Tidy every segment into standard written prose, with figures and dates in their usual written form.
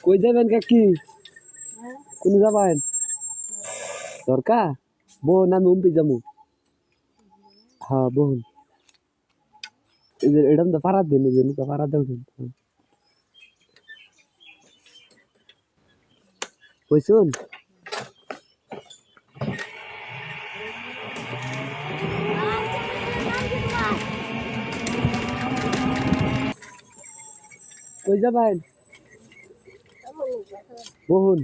কই যাবেন কাকি? কোন যাবেন? দরকার বোন আমি উম্পি যাবো। হ্যাঁ বোন এটা তো পাড়ার দিন তো পাড়া দেব কইছুন কই যাবেন? বোন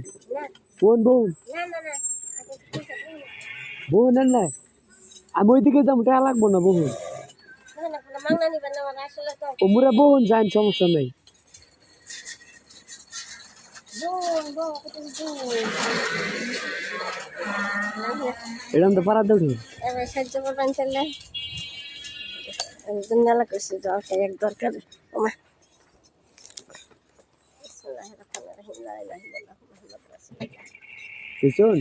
বোন বোন বোন না আমি ওইদিকে যাবো টাকা লাগবো না বোন ওমরা বোন যান সমস্যা নেই এরকম তো পাড়া দেব এবার সাহায্য করবেন চলে দুনিয়ালা করছি দরকার এক দরকার ওমা বুঝছুন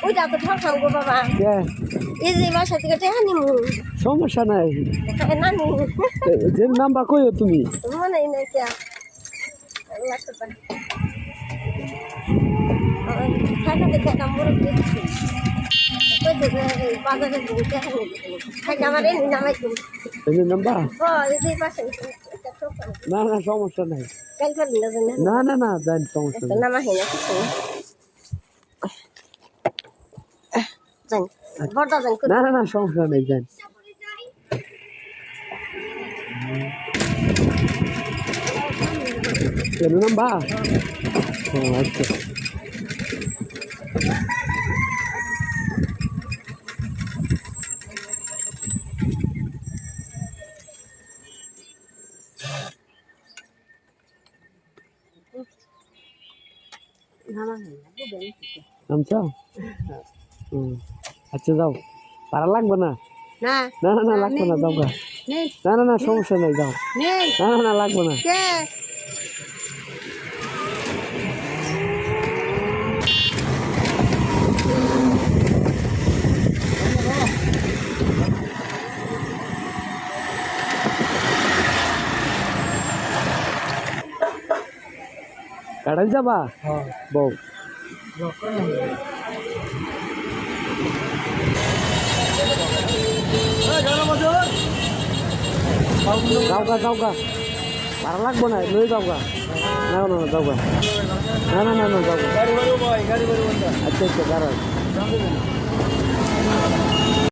ওই যা তো ঠকাম গো বাবা এই যে বাসা থেকে টেহা নিমু সমস্যা নাই নানি যে নাম্বার কইও তুমি মনে নাই কে লাগতে পারে টাকা দেখে কামড় দিচ্ছি কই দেবে বাজারে দিয়ে টেহা নিবি টাকা আমার এই নামাই দিন এই নাম্বার এই যে বাসা না না সমস্যা নাই কাল করবি না না না জান সমস্যা নাই নামা হয় না কিছু জান বড়দা জান না না না সমস্যা নাই জান কেন নাম্বার ও আচ্ছা নামছো আচ্ছা যাও পারা লাগবে না না না না না লাগবে না যাও গা না না না সমস্যা নাই যাও না না না লাগবে না কাটাল যাবা বউ যাওগা যাওগা ভাড়া লাগবো না লই যাওগা না না না যাওগা না না না না যাওগা আচ্ছা আচ্ছা দাঁড়ান